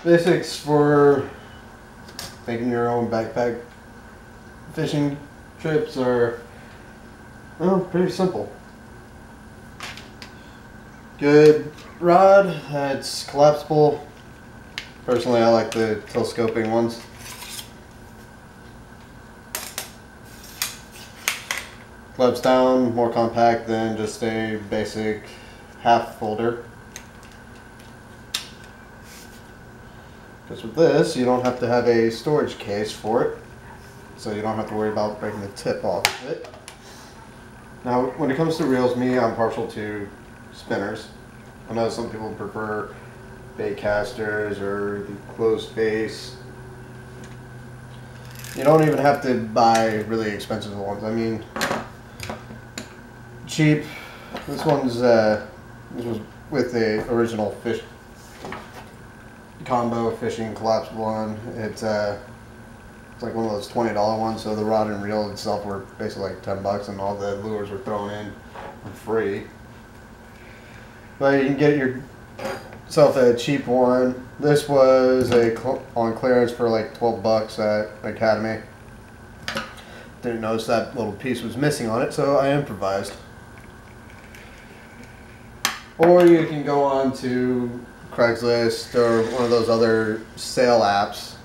Basics for making your own backpack fishing trips are, well, pretty simple. Good rod, it's collapsible. Personally, I like the telescoping ones. Clips down, more compact than just a basic half folder. Because with this, you don't have to have a storage case for it, so you don't have to worry about breaking the tip off of it. Now, when it comes to reels, I'm partial to spinners. I know some people prefer bait casters or the closed face. You don't even have to buy really expensive ones. I mean, cheap. This one's this was with the original fish combo fishing collapsible one. It's like one of those $20 ones, so the rod and reel itself were basically like $10 and all the lures were thrown in for free. But you can get yourself a cheap one. This was on clearance for like $12 at Academy. Didn't notice that little piece was missing on it, so I improvised. Or you can go on to Craigslist or one of those other sale apps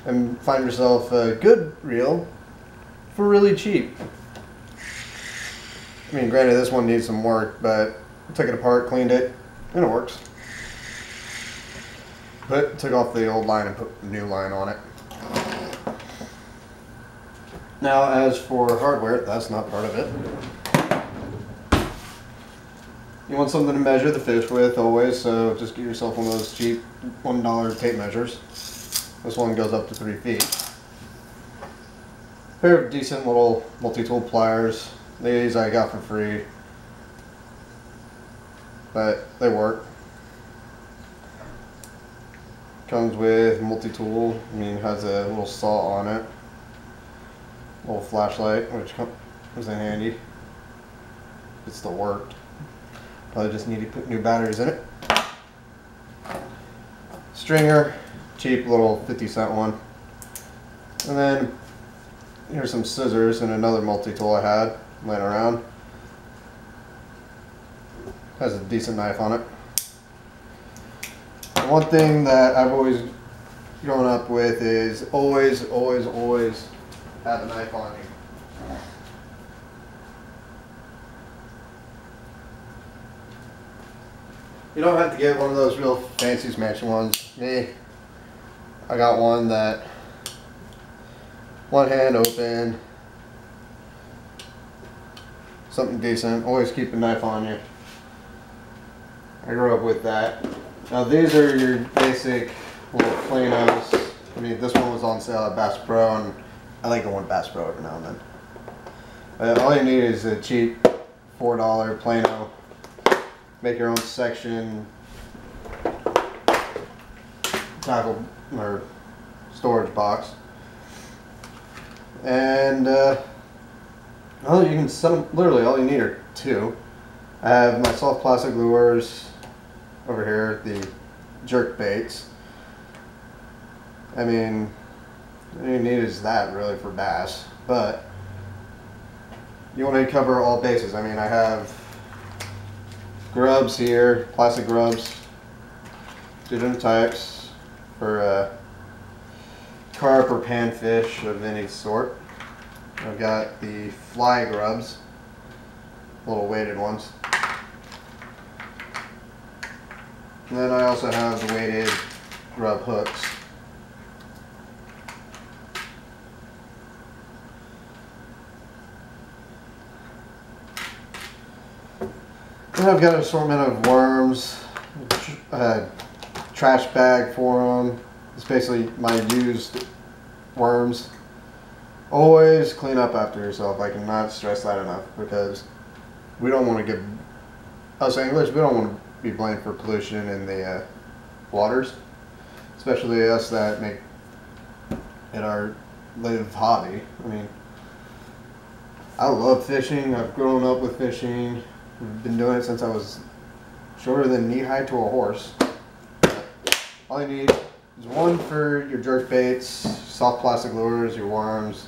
and find yourself a good reel for really cheap. I mean, granted, this one needs some work, but I took it apart, cleaned it, and it works. But took off the old line and put a new line on it. Now, as for hardware, that's not part of it. You want something to measure the fish with always, so just get yourself one of those cheap $1 tape measures. This one goes up to 3 feet. Pair of decent little multi-tool pliers. These I got for free, but they work. Comes with multi-tool. I mean, it has a little saw on it. A little flashlight, which comes in handy. It still worked. Probably just need to put new batteries in it. Stringer, cheap little 50-cent one. And then here's some scissors and another multi-tool I had laying around. Has a decent knife on it. And one thing that I've always grown up with is always have a knife on you. You don't have to get one of those real fancy smashy ones. Me, I got one that one hand open, something decent. Always keep a knife on you. I grew up with that. Now these are your basic little planos. I mean, this one was on sale at Bass Pro, and I like going Bass Pro every now and then. But all you need is a cheap $4 plano. Make your own section, tackle or storage box, and well, you can set them. Literally, all you need are two. I have my soft plastic lures over here, the jerk baits. I mean, all you need is that really for bass, but you want to cover all bases. I mean, I have grubs here, plastic grubs, two different types for carp or panfish of any sort. I've got the fly grubs, little weighted ones. And then I also have the weighted grub hooks. And I've got an assortment of worms, a trash bag for them. It's basically my used worms. Always clean up after yourself. I cannot stress that enough, because we don't want to give, us anglers, we don't want to be blamed for pollution in the waters, especially us that make it our live hobby. I mean, I love fishing. I've grown up with fishing. I've been doing it since I was shorter than knee high to a horse. all you need is one for your jerk baits, soft plastic lures, your worms,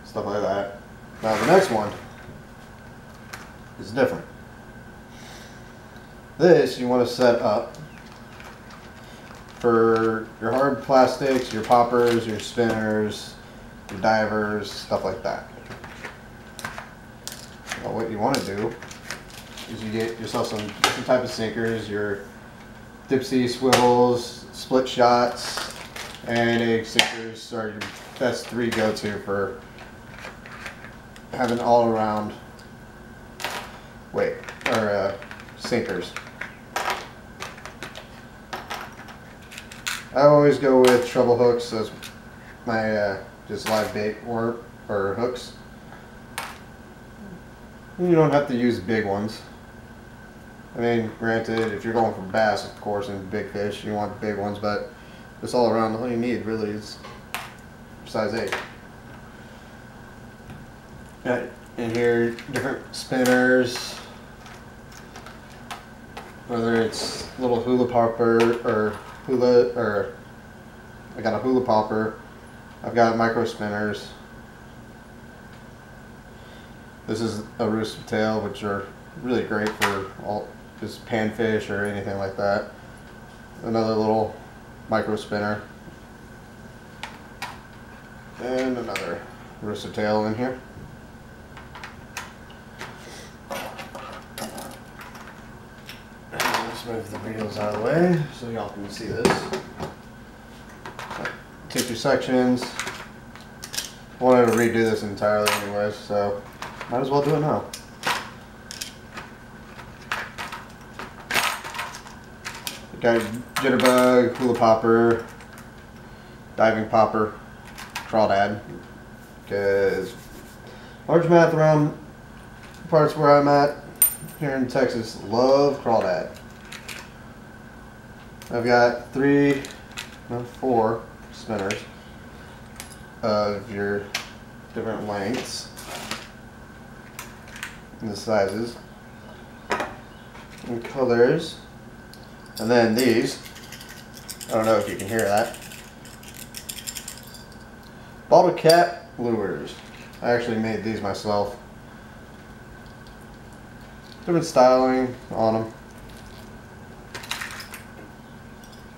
stuff like that. Now the next one is different. This you want to set up for your hard plastics, your poppers, your spinners, your divers, stuff like that. Well, what you want to do is you get yourself some different type of sinkers, your dipsy swivels, split shots, and egg sinkers are your best three go-to for having all around weight or sinkers. I always go with treble hooks as my just live bait or hooks. You don't have to use big ones. I mean, granted, if you're going for bass, of course, and big fish, you want big ones, but just all around, all you need really is size 8. Got in here different spinners, whether it's little hula popper or I got a hula popper. I've got micro spinners. This is a rooster tail, which are really great for all just panfish or anything like that. Another little micro spinner, and another rooster tail in here. Let's move the reels out of the way so y'all can see this. Take your sections. I wanted to redo this entirely anyways, so might as well do it now. Got jitterbug, hula popper, diving popper, crawdad, because largemouth around parts where I'm at here in Texas love crawdad. I've got 4 spinners of your different lengths and the sizes and colors. And then these, I don't know if you can hear that, bottle cap lures. I actually made these myself. Different styling on them.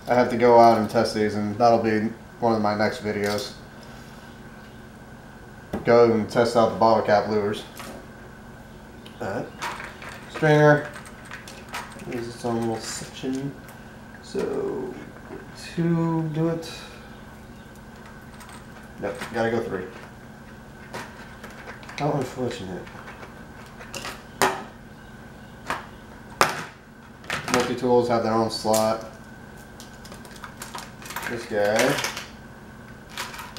I have to go out and test these, and that'll be one of my next videos. Go and test out the bottle cap lures. Stringer. There's its own little section. So 2 do it. Nope, gotta go 3. How unfortunate. Multi-tools have their own slot. This guy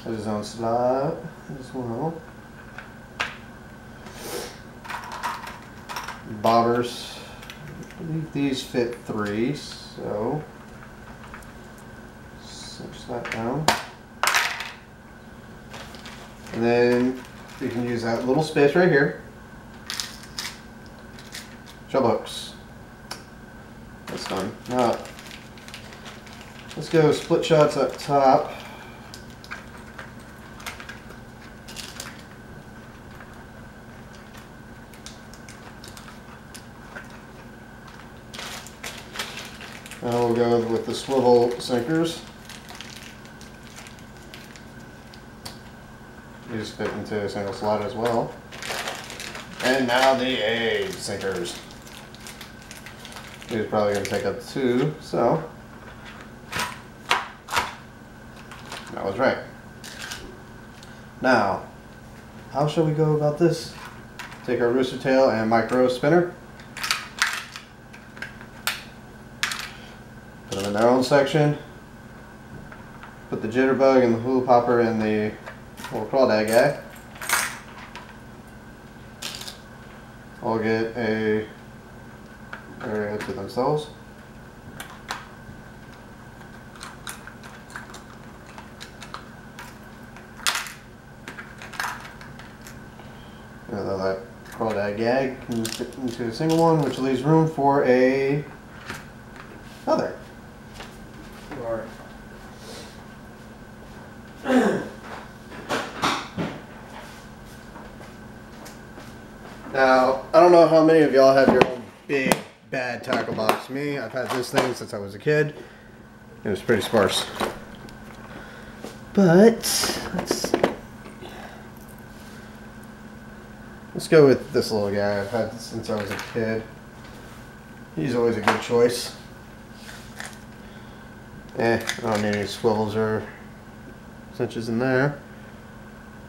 has his own slot as well. Bobbers. I believe these fit 3, so switch that down. And then you can use that little space right here. Treble hooks. That's done. Now, let's go split shots up top. Now we'll go with the swivel sinkers. These fit into a single slot as well. And now the egg sinkers. These are probably going to take up 2, so that was right. Now, how shall we go about this? Take our rooster tail and micro spinner. Put them in their own section. Put the jitterbug and the hula popper in the little crawdad guy. All get a area to themselves. That crawdad gag can fit into a single one, which leaves room for another. Or Now, I don't know how many of y'all have your own big, bad tackle box. Me, I've had this thing since I was a kid. It was pretty sparse. But, let's go with this little guy I've had since I was a kid. He's always a good choice. I don't need any swivels or cinches in there.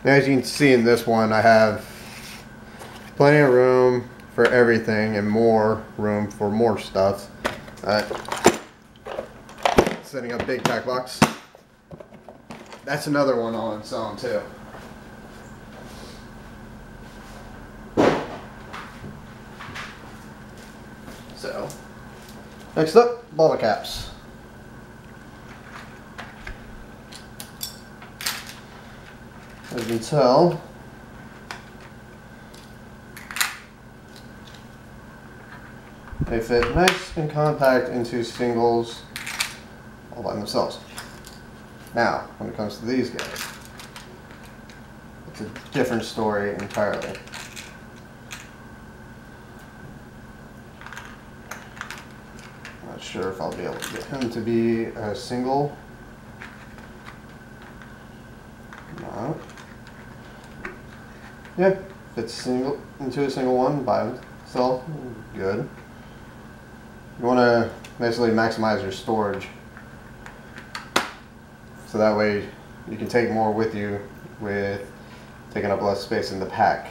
Now, as you can see in this one, I have plenty of room for everything and more room for more stuff. Setting up big tack box. That's another one on its own too. So, next up, bottle caps. As you can tell, they fit nice and compact into singles all by themselves. Now, when it comes to these guys, it's a different story entirely. Not sure if I'll be able to get him to be a single. No. Yeah, fits single into a single one by itself. Good. You want to basically maximize your storage, so that way you can take more with you with taking up less space in the pack.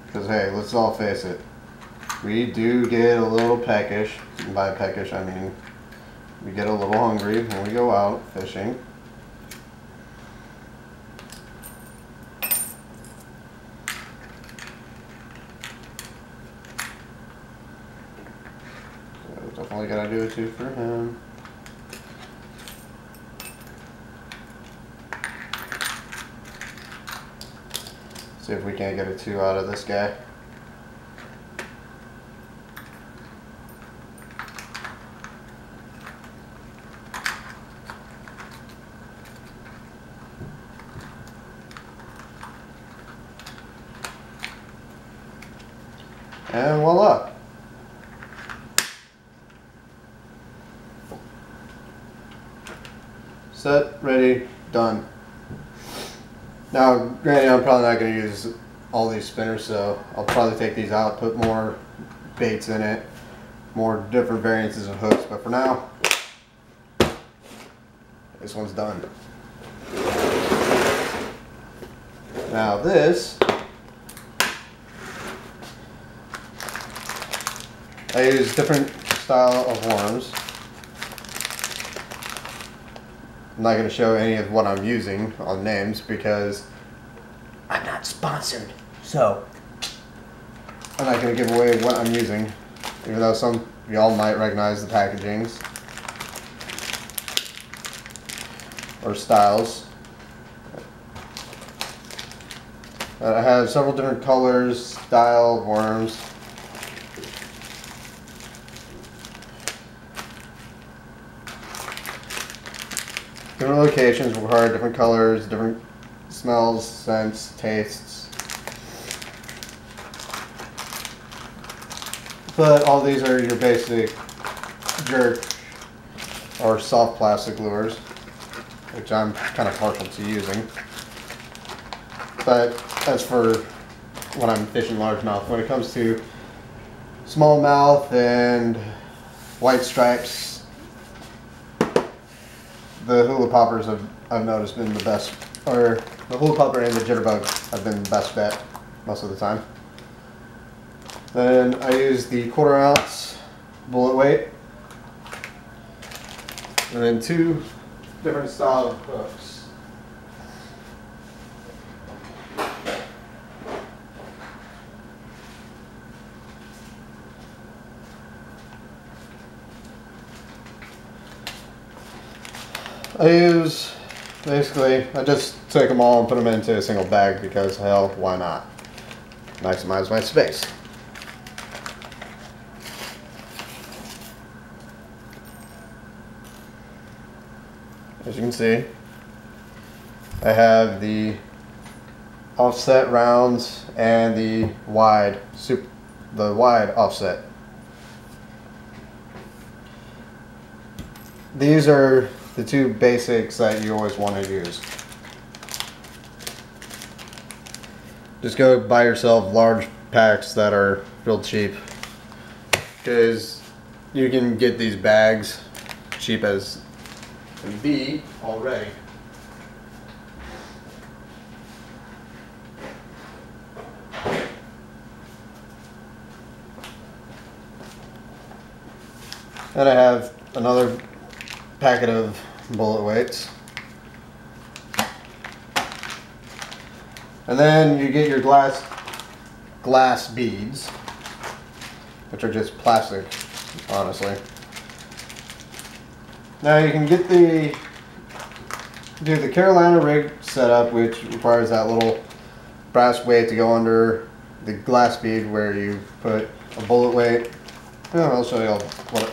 Because hey, let's all face it, we do get a little peckish. And by peckish I mean we get a little hungry when we go out fishing. So definitely gotta do it too for him. See if we can't get a 2 out of this guy. And voila. Set, ready, done. Now, granted, I'm probably not going to use all these spinners, so I'll probably take these out, put more baits in it, more different variances of hooks, but for now, this one's done. Now this, I use different style of worms. I'm not going to show any of what I'm using on names because I'm not sponsored. So I'm not going to give away what I'm using, even though some of y'all might recognize the packagings or styles. I have several different colors, style of worms. Different locations require different colors, different smells, scents, tastes. But all these are your basic jerk or soft plastic lures, which I'm kind of partial to using. But that's for when I'm fishing largemouth. When it comes to smallmouth and white stripes, the hula poppers I've noticed been the best, or the hula popper and the jitterbug have been the best bet most of the time. Then I use the 1/4 ounce bullet weight, and then 2 different style of hooks. I just take them all and put them into a single bag because hell, why not? Maximize my space. As you can see, I have the offset rounds and the wide offset. These are the two basics that you always want to use. Just go buy yourself large packs that are real cheap, because you can get these bags cheap as can be already. And I have another packet of bullet weights. And then you get your glass beads, which are just plastic, honestly. Now you can do the Carolina rig setup, which requires that little brass weight to go under the glass bead where you put a bullet weight. I'll show you what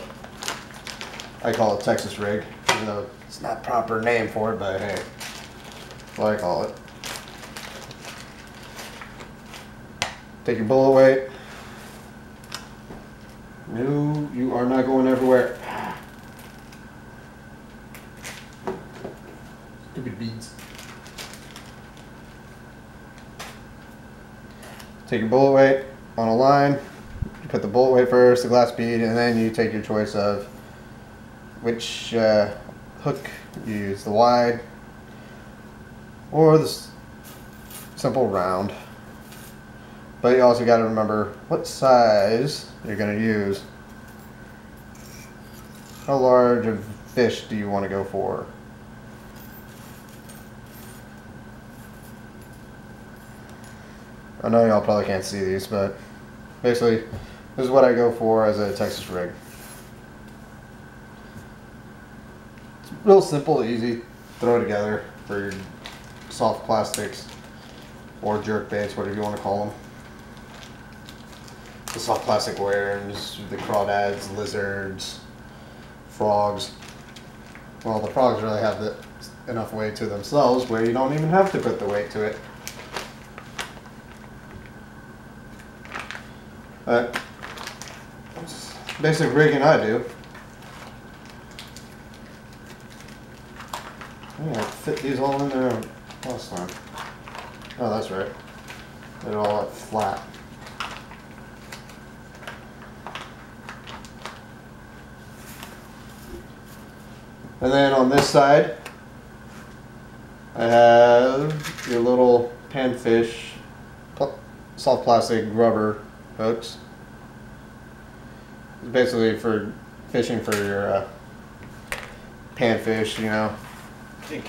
I call it, Texas rig, even though it's not a proper name for it, but hey, that's what I call it. Take your bullet weight. No, you are not going everywhere. Stupid beads. Take your bullet weight on a line. You put the bullet weight first, the glass bead, and then you take your choice of which hook you use, the wide or the simple round. But you also got to remember what size you're going to use. How large of fish do you want to go for? I know y'all probably can't see these, but basically this is what I go for as a Texas rig. It's real simple, easy, throw together for your soft plastics or jerk baits, whatever you want to call them. The soft plastic worms, the crawdads, lizards, frogs. Well, the frogs really have enough weight to themselves where you don't even have to put the weight to it. But basic rigging I do. I fit these all in there last time. Oh, that's right. They're all flat. And then on this side, I have your little panfish soft plastic rubber hooks. It's basically for fishing for your panfish, you know, like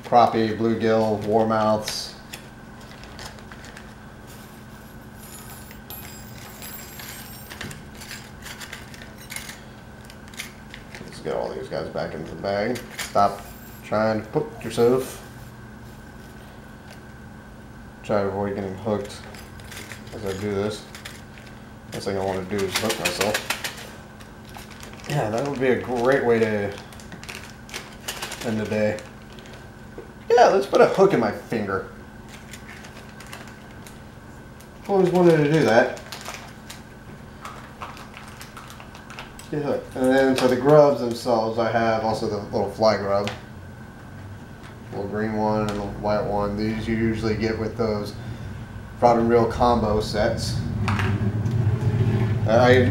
crappie, bluegill, warmouths. Let's get all these guys back into the bag. Stop trying to hook yourself. Try to avoid getting hooked as I do this. Last thing I want to do is hook myself. Yeah, that would be a great way to end the day. Yeah, let's put a hook in my finger. Always wanted to do that. Get hooked. And then for the grubs themselves, I have also the little fly grub. Little green one and the white one. These you usually get with those rod and reel combo sets. I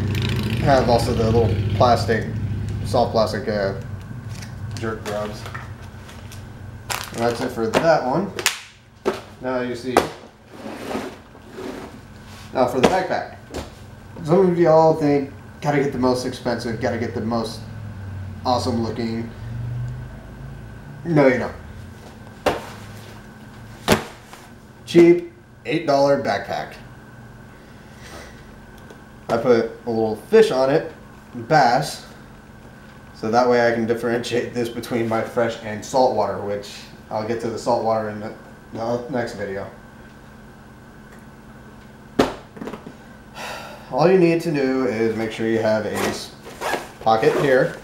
have also the little plastic, soft plastic jerk grubs. And that's it for that one. Now you see. Now for the backpack. Some of y'all think, gotta get the most expensive, gotta get the most awesome looking. No, you don't. Cheap, $8 backpack. I put a little fish on it, bass, so that way I can differentiate this between my fresh and salt water, which I'll get to the salt water in the next video. All you need to do is make sure you have a pocket here,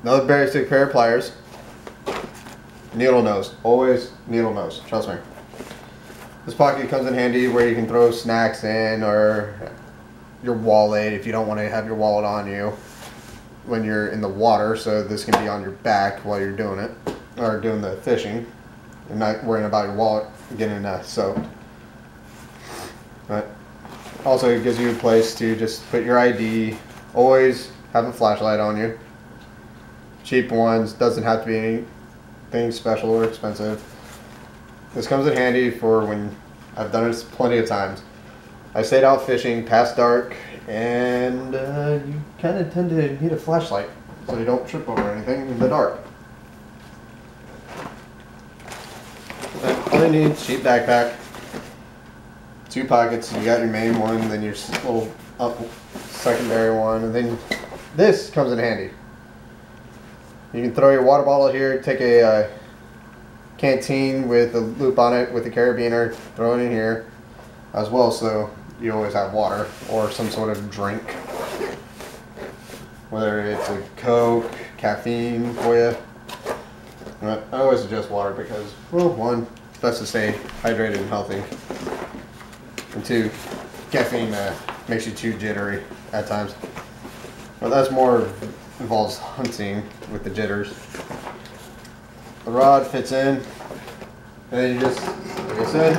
another basic pair of pliers, Needle nose. Always needle nose. Trust me. This pocket comes in handy where you can throw snacks in, or your wallet if you don't want to have your wallet on you when you're in the water. So this can be on your back while you're doing it, or doing the fishing. You're not worrying about your wallet getting soaked. But also it gives you a place to just put your ID. Always have a flashlight on you. Cheap ones. Doesn't have to be anything special or expensive. This comes in handy for when I've done this plenty of times. I stayed out fishing past dark, and you kind of tend to need a flashlight so you don't trip over anything in the dark. All you need is cheap backpack, 2 pockets. You got your main one, then your little secondary one, and then this comes in handy. You can throw your water bottle here, take a canteen with a loop on it with a carabiner, throw it in here as well, so you always have water or some sort of drink, whether it's a Coke, caffeine for you. But I always suggest water because, well, 1, it's best to stay hydrated and healthy, and 2, caffeine makes you too jittery at times. But that's more involves hunting with the jitters. The rod fits in, and then you just, like I said,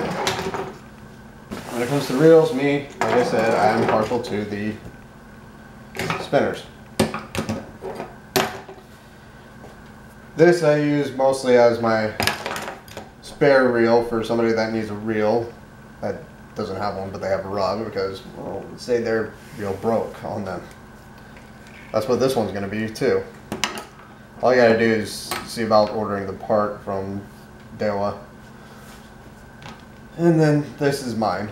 when it comes to reels, like I said, I am partial to the spinners. This I use mostly as my spare reel for somebody that needs a reel that doesn't have one but they have a rod, because, well, say their reel broke on them. That's what this one's going to be too. All you gotta do is see about ordering the part from Dewa. And then this is mine.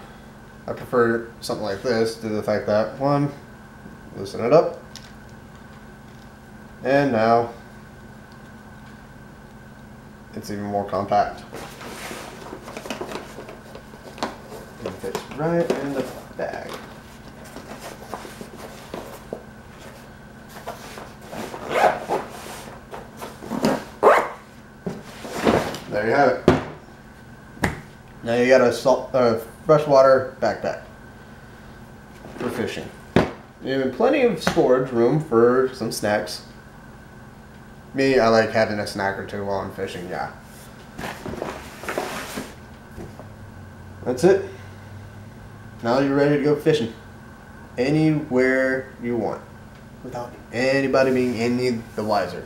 I prefer something like this due to the fact that, 1, loosen it up, and now it's even more compact. It fits right in the bag. There you have it. Now you got a freshwater backpack for fishing. You have plenty of storage room for some snacks. Me, I like having a snack or 2 while I'm fishing, yeah. That's it. Now you're ready to go fishing. Anywhere you want. Without anybody being any the wiser.